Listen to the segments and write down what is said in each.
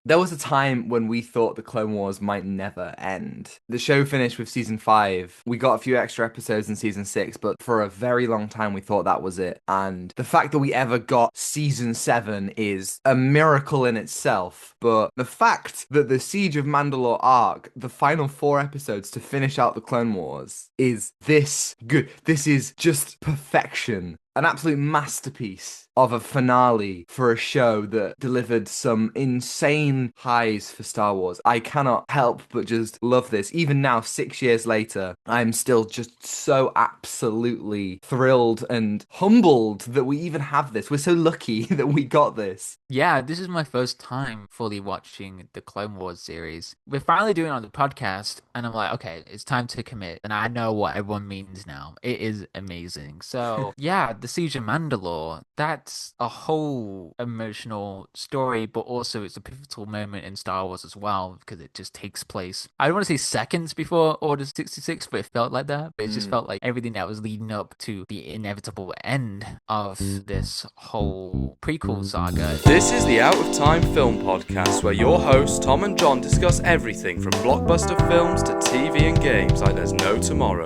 There was a time when we thought the Clone Wars might never end. The show finished with season 5. We got a few extra episodes in season 6, but for a very long time we thought that was it. And the fact that we ever got season 7 is a miracle in itself. But the fact that the Siege of Mandalore arc, the final 4 episodes to finish out the Clone Wars, is this good. This is just perfection. An absolute masterpiece of a finale for a show that delivered some insane highs for Star Wars. I cannot help but just love this. Even now, 6 years later, I'm still just so absolutely thrilled and humbled that we even have this. We're so lucky that we got this. Yeah, this is my first time fully watching the Clone Wars series. We're finally doing it on the podcast, and I'm like, okay, it's time to commit. And I know what everyone means now. It is amazing. So, yeah, the Siege of Mandalore, that's a whole emotional story, but also it's a pivotal moment in Star Wars as well, because it just takes place. I don't want to say seconds before Order 66, but it felt like that. But it just Mm. felt like everything that was leading up to the inevitable end of this whole prequel saga. This is the Out of Time Film Podcast, where your hosts Tom and John discuss everything from blockbuster films to TV and games like there's no tomorrow.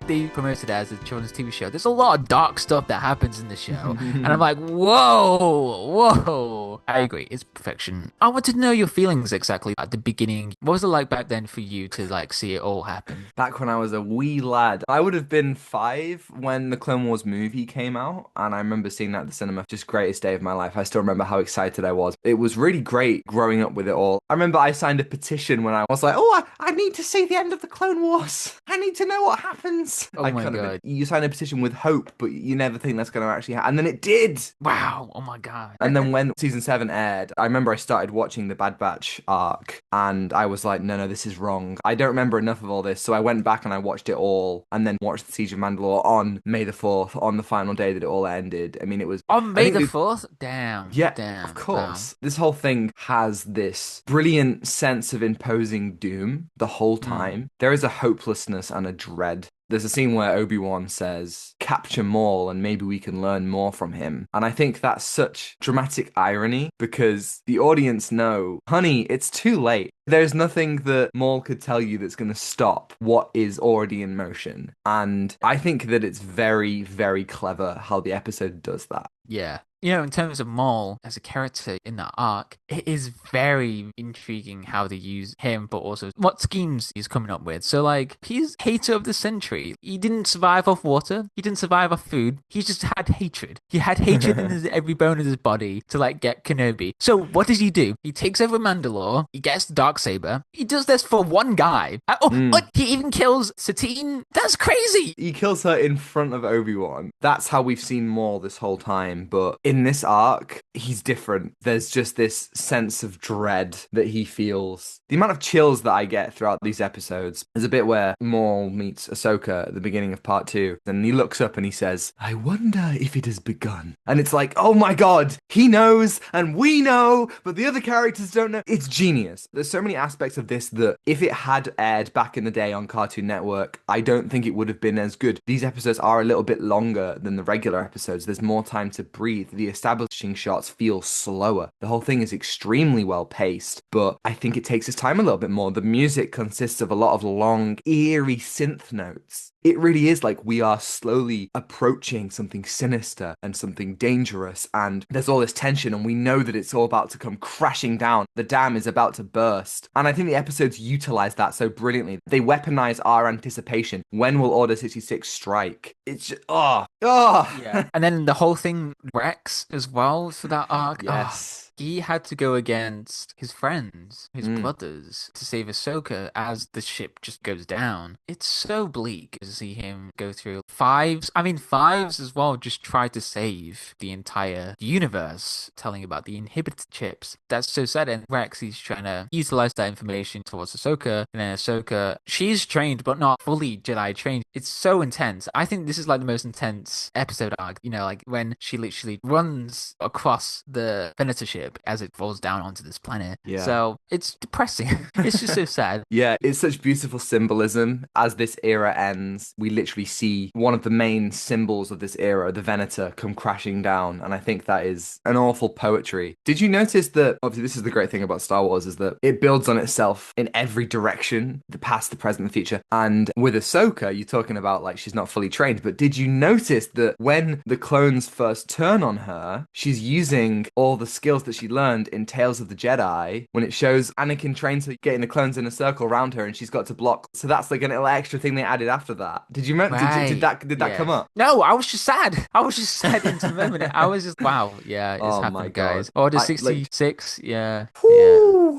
They promoted it as a children's TV show. There's a lot of dark stuff that happens in the show. And I'm like, whoa, whoa. I agree. It's perfection. I want to know your feelings exactly at the beginning. What was it like back then for you to like see it all happen? Back when I was a wee lad, I would have been 5 when the Clone Wars movie came out, and I remember seeing that at the cinema. Just greatest day of my life. I still remember how excited I was. It was really great growing up with it all. I remember I signed a petition when I was like, oh, I need to see the end of the Clone Wars. I need to know what happens. Oh I my kind of God. you sign a petition with hope, but you never think that's going to actually happen. And then it did. Wow. Oh my God. And then when season 7 aired, I remember I started watching the Bad Batch arc, and I was like, no, this is wrong. I don't remember enough of all this. So I went back and I watched it all, and then watched the Siege of Mandalore on May the 4th, on the final day that it all ended. I mean, it was, On I May think the it, 4th? Damn. yeah, of Damn. Wow. course. This whole thing has this brilliant sense of imposing doom the whole Mm. time. There is a hopelessness and a dread. There's a scene where Obi-Wan says, capture Maul and maybe we can learn more from him. And I think that's such dramatic irony because the audience know, honey, it's too late. There's nothing that Maul could tell you that's going to stop what is already in motion. And I think that it's very, very clever how the episode does that. Yeah. You know, in terms of Maul as a character in that arc, it is very intriguing how they use him, but also what schemes he's coming up with. So, like, he's hater of the century. He didn't survive off water. He didn't survive off food. He just had hatred. He had hatred in every bone of his body to, like, get Kenobi. So, what does he do? He takes over Mandalore. He gets the Darksaber. He does this for one guy. Mm. He even kills Satine. That's crazy. He kills her in front of Obi-Wan. That's how we've seen Maul this whole time. But in this arc, he's different. There's just this sense of dread that he feels. The amount of chills that I get throughout these episodes. There's a bit where Maul meets Ahsoka at the beginning of part 2. And he looks up and he says, I wonder if it has begun. And it's like, oh my God, he knows and we know, but the other characters don't know. It's genius. There's so many aspects of this that if it had aired back in the day on Cartoon Network, I don't think it would have been as good. These episodes are a little bit longer than the regular episodes. There's more time to breathe. The establishing shots feel slower. The whole thing is extremely well paced, but I think it takes its time a little bit more. The music consists of a lot of long, eerie synth notes. It really is like we are slowly approaching something sinister and something dangerous, and there's all this tension, and we know that it's all about to come crashing down. The dam is about to burst. And I think the episodes utilize that so brilliantly. They weaponize our anticipation. When will Order 66 strike? It's just, Yeah. And then the whole thing Rex as well for that arc. Yes. He had to go against his friends, his Mm. brothers, to save Ahsoka as the ship just goes down. It's so bleak to see him go through fives. I mean, fives as well just try to save the entire universe, telling about the inhibitor chips. That's so sad. And Rex, he's trying to utilize that information towards Ahsoka. And then Ahsoka, she's trained, but not fully Jedi trained. It's so intense. I think this is like the most intense episode arc, you know, like when she literally runs across the Venator ship ship as it falls down onto this planet. Yeah. So it's depressing. It's just so sad. Yeah, it's such beautiful symbolism. As this era ends, we literally see one of the main symbols of this era, the Venator, come crashing down. And I think that is an awful poetry. Did you notice that, obviously this is the great thing about Star Wars, is that it builds on itself in every direction, the past, the present, the future. And with Ahsoka, you're talking about like she's not fully trained, but did you notice that when the clones first turn on her, she's using all the skills that she learned in Tales of the Jedi when it shows Anakin trained to getting the clones in a circle around her and she's got to block. So that's like an little extra thing they added after that. Did you remember? Did that come up? No, I was just sad. I was just sad into the moment. I was just, wow, yeah, it's Oh happened, my God. guys. Order 66, yeah.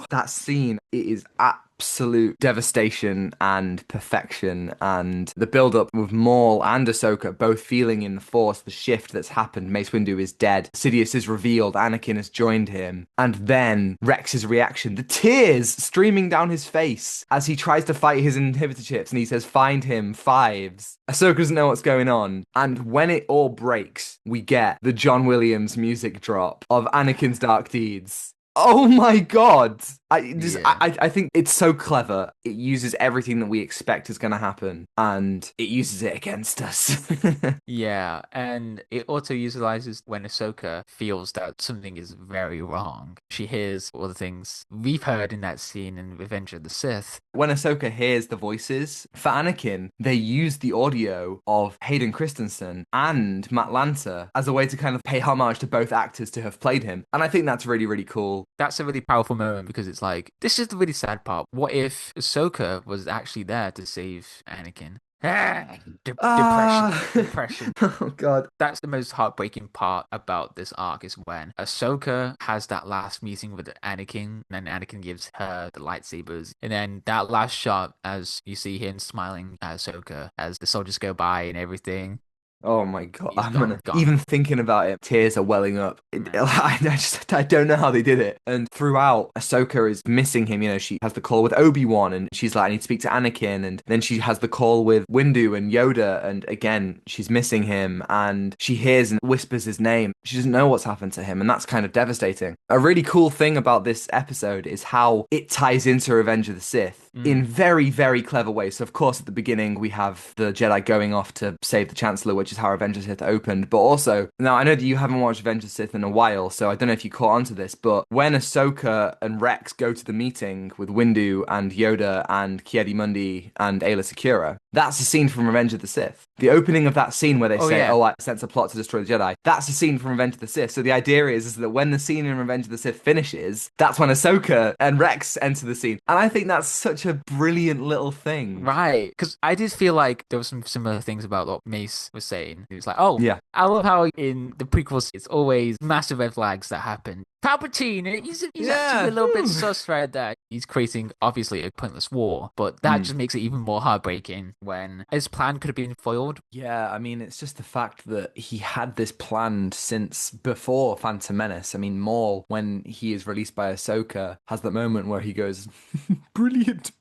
That scene, it is absolute devastation and perfection, and the build-up with Maul and Ahsoka both feeling in the Force the shift that's happened. Mace Windu is dead. Sidious is revealed. Anakin has joined him. And then Rex's reaction, the tears streaming down his face as he tries to fight his inhibitor chips and he says, "Find him, fives." Ahsoka doesn't know what's going on. And when it all breaks, we get the John Williams music drop of Anakin's Dark Deeds. Oh my God. I think it's so clever. It uses everything that we expect is going to happen and it uses it against us. Yeah, and it also utilizes when Ahsoka feels that something is very wrong. She hears all the things we've heard in that scene in Revenge of the Sith. When Ahsoka hears the voices, for Anakin, they use the audio of Hayden Christensen and Matt Lanter as a way to kind of pay homage to both actors to have played him. And I think that's really, really cool. That's a really powerful moment because it's like, this is the really sad part. What if Ahsoka was actually there to save Anakin? Depression. Oh God. That's the most heartbreaking part about this arc is when Ahsoka has that last meeting with Anakin, and then Anakin gives her the lightsabers, and then that last shot as you see him smiling at Ahsoka as the soldiers go by and everything. Oh my God. Gone. Even thinking about it, tears are welling up. I don't know how they did it. And throughout, Ahsoka is missing him. You know, she has the call with Obi-Wan and she's like, I need to speak to Anakin. And then she has the call with Windu and Yoda. And again, she's missing him and she hears and whispers his name. She doesn't know what's happened to him. And that's kind of devastating. A really cool thing about this episode is how it ties into Revenge of the Sith in very, very clever ways. So of course, at the beginning, we have the Jedi going off to save the Chancellor, which is how Revenge of the Sith opened. But also, now I know that you haven't watched Revenge of the Sith in a while, so I don't know if you caught on to this, but when Ahsoka and Rex go to the meeting with Windu and Yoda and Ki-Adi-Mundi and Aayla Secura, that's a scene from Revenge of the Sith. The opening of that scene where they say, I sense a plot to destroy the Jedi, that's a scene from Revenge of the Sith. So the idea is that when the scene in Revenge of the Sith finishes, that's when Ahsoka and Rex enter the scene. And I think that's such a brilliant little thing. Right, because I did feel like there were some similar things about what Mace was saying. He was like, oh, yeah. I love how in the prequels, it's always massive red flags that happen. Palpatine, he's actually a little bit sus right there. He's creating, obviously, a pointless war, but that just makes it even more heartbreaking when his plan could have been foiled. Yeah, I mean, it's just the fact that he had this planned since before Phantom Menace. I mean, Maul, when he is released by Ahsoka, has that moment where he goes, brilliant,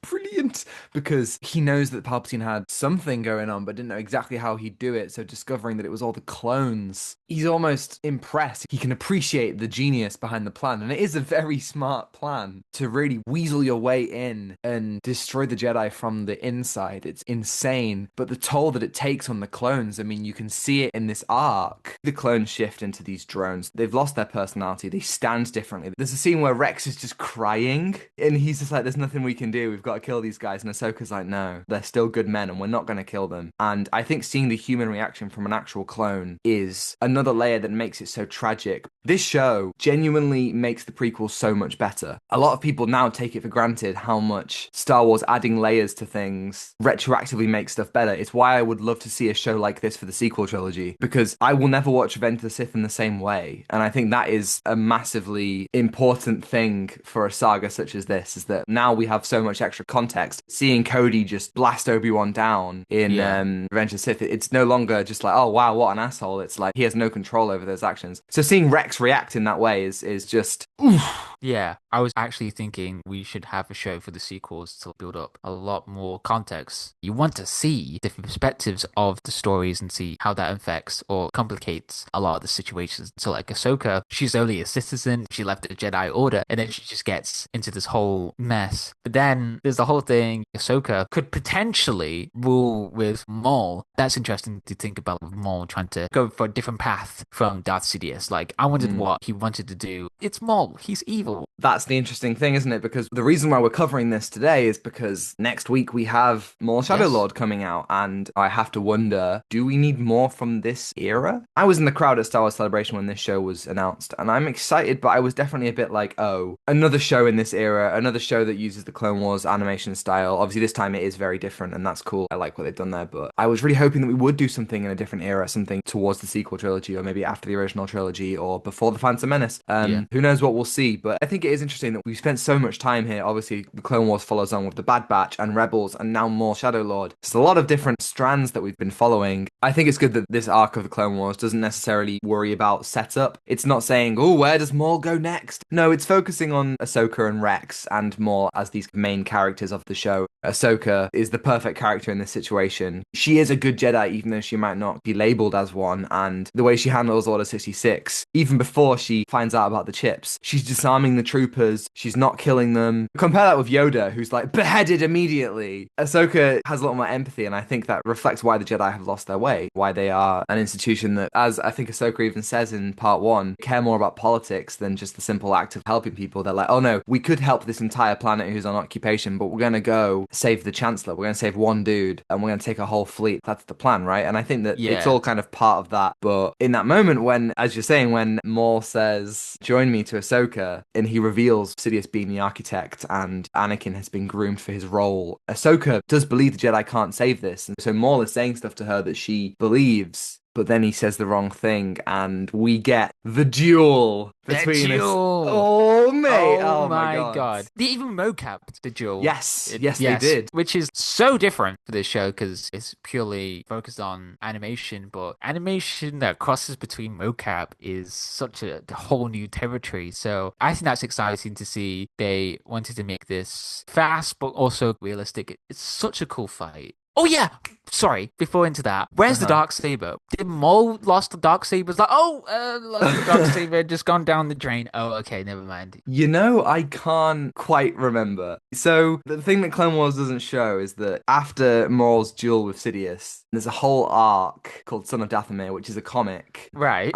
because he knows that Palpatine had something going on, but didn't know exactly how he'd do it. So discovering that it was all the clones, he's almost impressed. He can appreciate the genius behind the plan, and it is a very smart plan to really weasel your way in and destroy the Jedi from the inside. It's insane, but the toll that it takes on the clones, I mean, you can see it in this arc. The clones shift into these drones. They've lost their personality. They stand differently. There's a scene where Rex is just crying, and he's just like, there's nothing we can do. We've got to kill these guys. And Ahsoka's like, no, they're still good men, and we're not going to kill them. And I think seeing the human reaction from an actual clone is another layer that makes it so tragic. This show genuinely makes the prequel so much better. A lot of people now take it for granted how much Star Wars adding layers to things retroactively makes stuff better. It's why I would love to see a show like this for the sequel trilogy, because I will never watch Revenge of the Sith in the same way. And I think that is a massively important thing for a saga such as this, is that now we have so much extra context. Seeing Cody just blast Obi-Wan down in Revenge of the Sith, it's no longer just like, oh wow, what an asshole. It's like he has no control over those actions. So seeing Rex react in that way is just, oof. Yeah, I was actually thinking we should have a show for the sequels to build up a lot more context. You want to see different perspectives of the stories and see how that affects or complicates a lot of the situations. So like Ahsoka, she's only a citizen, she left the Jedi Order, and then she just gets into this whole mess. But then there's the whole thing, Ahsoka could potentially rule with Maul. That's interesting to think about, with Maul trying to go for a different path from Darth Sidious. Like, I wondered what he wanted to do. It's Maul, he's evil. That's the interesting thing, isn't it? Because the reason why we're covering this today is because next week we have more Shadow Lord coming out, and I have to wonder, do we need more from this era? I was in the crowd at Star Wars Celebration when this show was announced, and I'm excited, but I was definitely a bit like, oh, another show in this era, another show that uses the Clone Wars animation style. Obviously, this time it is very different, and that's cool. I like what they've done there, but I was really hoping that we would do something in a different era, something towards the sequel trilogy, or maybe after the original trilogy, or before the Phantom Menace. Who knows what we'll see, but I think it is interesting that we've spent so much time here. Obviously, the Clone Wars follows on with the Bad Batch and Rebels, and now more Shadow Lord. There's a lot of different strands that we've been following. I think it's good that this arc of the Clone Wars doesn't necessarily worry about setup. It's not saying, oh, where does Maul go next? No, it's focusing on Ahsoka and Rex and Maul as these main characters of the show. Ahsoka is the perfect character in this situation. She is a good Jedi, even though she might not be labeled as one, and the way she handles Order 66, even before she finds out about the chips, she's disarming the troopers, she's not killing them. Compare that with Yoda, who's like beheaded immediately. Ahsoka has a lot more empathy, and I think that reflects why the Jedi have lost their way, why they are an institution that, as I think Ahsoka even says in part 1, care more about politics than just the simple act of helping people. They're like, oh no, we could help this entire planet who's on occupation, but we're going to go save the Chancellor, we're going to save one dude, and we're going to take a whole fleet. That's the plan, right? And I think that it's all kind of part of that. But in that moment when, as you're saying, when Maul says, join me to Ahsoka, and he reveals Sidious being the architect and Anakin has been groomed for his role, Ahsoka does believe the Jedi can't save this. And so Maul is saying stuff to her that she believes, but then he says the wrong thing, and we get the duel between us. Oh, mate. Oh my God. They even mocapped the duel. Yes, they did. Which is so different for this show because it's purely focused on animation, but animation that crosses between mocap is such a whole new territory. So I think that's exciting to see. They wanted to make this fast, but also realistic. It's such a cool fight. Oh yeah, sorry, before into that, where's the Darksaber? Did Maul lost the Darksaber? Like, lost the Darksaber, just gone down the drain. Oh, okay, never mind. You know, I can't quite remember. So, the thing that Clone Wars doesn't show is that after Maul's duel with Sidious, there's a whole arc called Son of Dathomir, which is a comic. Right.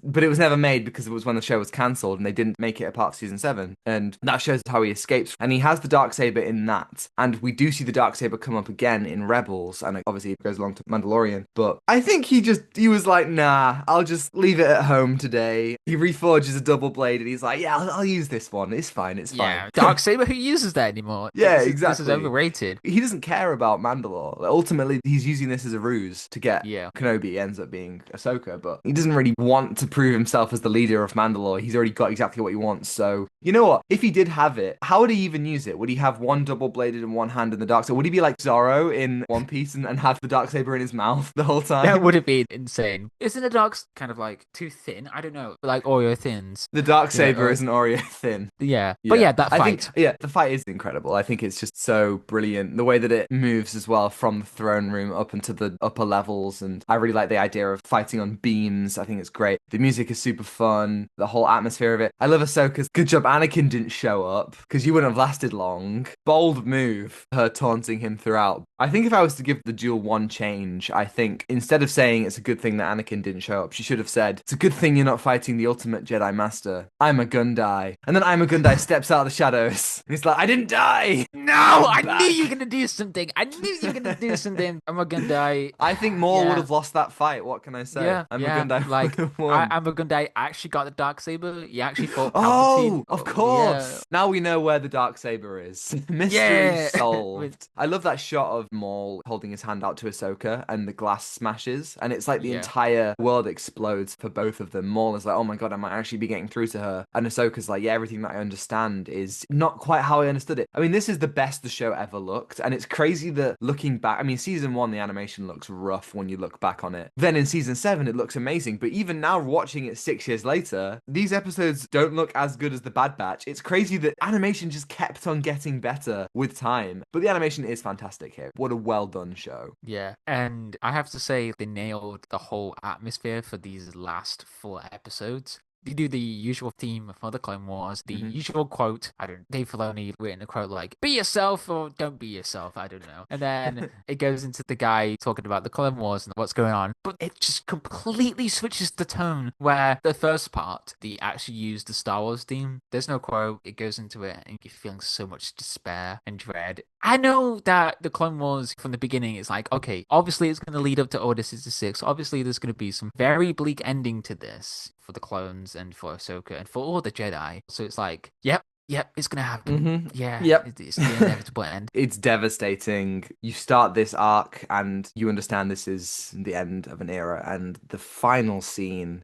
But it was never made because it was when the show was cancelled and they didn't make it a part of season 7. And that shows how he escapes. And he has the Darksaber in that. And we do see the Darksaber come up again in Rebels, and obviously it goes along to Mandalorian. But I think he was like, nah, I'll just leave it at home today. He reforges a double blade and he's like, yeah, I'll use this one. It's fine. Yeah, Darksaber, who uses that anymore? Yeah, exactly. This is overrated. He doesn't care about Mandalore. Like, ultimately, he's using this as a ruse to get Kenobi. He ends up being Ahsoka, but he doesn't really want to prove himself as the leader of Mandalore. He's already got exactly what he wants. So, you know what? If he did have it, how would he even use it? Would he have one double bladed and one hand in the dark? So would he be like Zorro in One Piece and have the Darksaber in his mouth the whole time? That would have been insane. Isn't the dark kind of like too thin? I don't know. Like Oreo thins. The Darksaber is an Oreo thin. Yeah. But yeah, that fight. I think, the fight is incredible. I think it's just so brilliant. The way that it moves as well from the throne room up into the upper levels. And I really like the idea of fighting on beams. I think it's great. The music is super fun. The whole atmosphere of it. I love Ahsoka's good job Anakin didn't show up because you wouldn't have lasted long. Bold move, her taunting him throughout. I think if I was to give the duel one change, I think instead of saying it's a good thing that Anakin didn't show up, she should have said, it's a good thing you're not fighting the ultimate Jedi Master. I'm a Gundai. And then I'm a Gundai steps out of the shadows. And he's like, I didn't die. No, I knew you were going to do something. I'm a Gundai. I think Maul would have lost that fight. What can I say? I'm a Gundai. Like, I'm a Gundai actually got the Darksaber. He actually fought Oh, Palpatine. of course. Yeah. Now we know where the Darksaber is. Mystery solved. I love that shot of Maul holding his hand out to Ahsoka and the glass smashes. And it's like the entire world explodes for both of them. Maul is like, oh my God, I might actually be getting through to her. And Ahsoka's like, yeah, everything that I understand is not quite how I understood it. I mean, this is the best the show ever looked. And it's crazy that looking back, I mean, season 1, the animation looks rough when you look back on it. Then in season 7, it looks amazing. But even now, watching it 6 years later, these episodes don't look as good as the Bad Batch. It's crazy that animation just kept on getting better with time. But the animation is fantastic here. What a well done show. Yeah, and I have to say they nailed the whole atmosphere for these last 4 episodes. They do the usual theme for the Clone Wars, the usual quote. I don't. Dave Filoni written a quote like "Be yourself" or "Don't be yourself." I don't know. And then it goes into the guy talking about the Clone Wars and what's going on, but it just completely switches the tone. Where the first part, they actually use the Star Wars theme. There's no quote. It goes into it, and you're feeling so much despair and dread. I know that the Clone Wars from the beginning is like, okay, obviously it's going to lead up to Order 66. Obviously there's going to be some very bleak ending to this for the clones and for Ahsoka and for all the Jedi. So it's like, yep, it's going to happen. Yeah, it's the inevitable end. It's devastating. You start this arc and you understand this is the end of an era, and the final scene...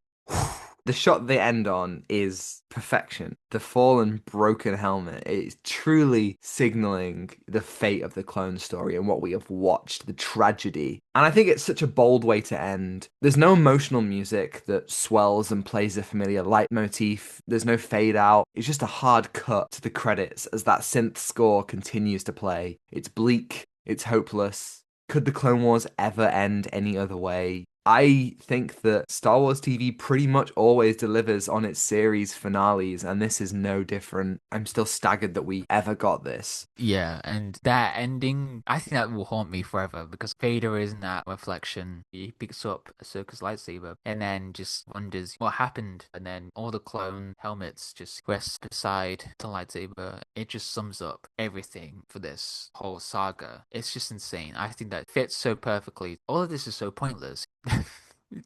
The shot they end on is perfection. The fallen, broken helmet is truly signaling the fate of the clone story and what we have watched, the tragedy. And I think it's such a bold way to end. There's no emotional music that swells and plays a familiar leitmotif. There's no fade out. It's just a hard cut to the credits as that synth score continues to play. It's bleak. It's hopeless. Could the Clone Wars ever end any other way? I think that Star Wars TV pretty much always delivers on its series finales, and this is no different. I'm still staggered that we ever got this. Yeah, and that ending, I think that will haunt me forever, because Vader is in that reflection. He picks up Ahsoka's lightsaber and then just wonders what happened, and then all the clone helmets just rest beside the lightsaber. It just sums up everything for this whole saga. It's just insane. I think that fits so perfectly. All of this is so pointless.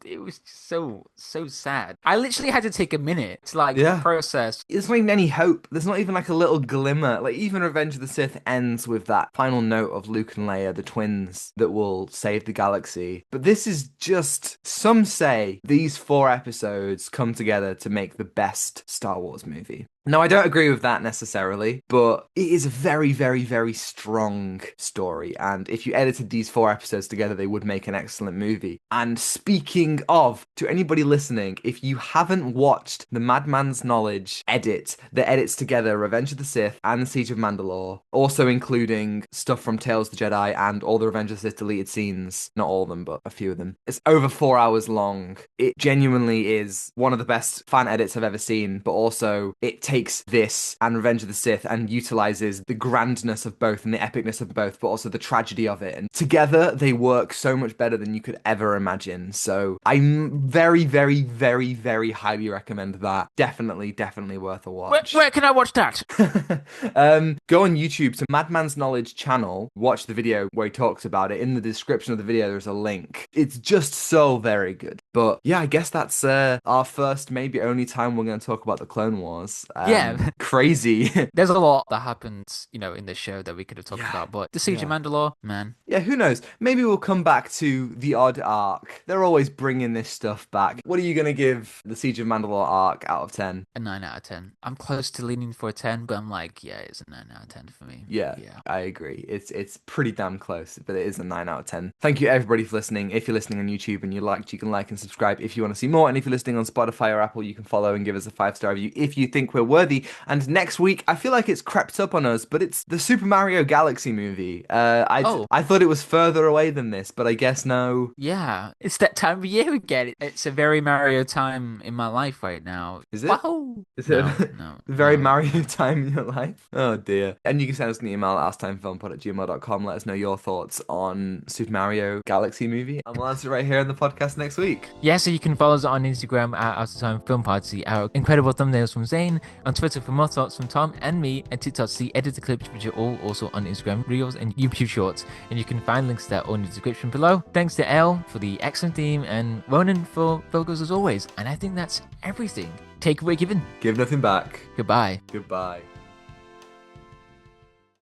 It was just so sad. I literally had to take a minute to process. There's not even any hope. There's not even like a little glimmer. Like even Revenge of the Sith ends with that final note of Luke and Leia, the twins that will save the galaxy. But this is just, some say these 4 episodes come together to make the best Star Wars movie. Now, I don't agree with that necessarily, but it is a very, very, very strong story. And if you edited these 4 episodes together, they would make an excellent movie. And speaking of, to anybody listening, if you haven't watched the Madman's Knowledge edit that edits together Revenge of the Sith and the Siege of Mandalore, also including stuff from Tales of the Jedi and all the Revenge of the Sith deleted scenes, not all of them, but a few of them, it's over 4 hours long. It genuinely is one of the best fan edits I've ever seen, but also it takes this and Revenge of the Sith and utilizes the grandness of both and the epicness of both, but also the tragedy of it. And together, they work so much better than you could ever imagine. So I'm very, very, very, very highly recommend that. Definitely worth a watch. Where can I watch that? Go on YouTube to Madman's Knowledge channel, watch the video where he talks about it. In the description of the video, there's a link. It's just so very good. But yeah, I guess that's our first, maybe only time we're going to talk about the Clone Wars. Crazy. There's a lot that happens, in the show that we could have talked about, but the Siege of Mandalore, man. Yeah, who knows? Maybe we'll come back to the odd arc. They're always bringing this stuff back. What are you going to give the Siege of Mandalore arc out of 10? A 9 out of 10. I'm close to leaning for a 10, but I'm like, yeah, it's a 9 out of 10 for me. Yeah, I agree. It's pretty damn close, but it is a 9 out of 10. Thank you everybody for listening. If you're listening on YouTube and you liked, you can like and subscribe if you want to see more. And if you're listening on Spotify or Apple, you can follow and give us a 5-star review if you think we're worthy. And next week, I feel like it's crept up on us, but it's the Super Mario Galaxy movie. I thought it was further away than this, but I guess no. Yeah, it's that time of year again. It's a very Mario time in my life right now. Is it? Wow. Is it very Mario time in your life? Oh dear. And you can send us an email at asktimefilmpod@gmail.com. Let us know your thoughts on Super Mario Galaxy movie, and we'll answer right here on the podcast next week. Yeah, so you can follow us on Instagram at OutOfTimeFilmPod to see our incredible thumbnails from Zain, on Twitter for more thoughts from Tom and me, and TikTok to see edited clips, which are all also on Instagram, Reels, and YouTube Shorts. And you can find links to that all in the description below. Thanks to Elle for the excellent theme, and Ronan for logos as always. And I think that's everything. Take away given. Give nothing back. Goodbye. Goodbye.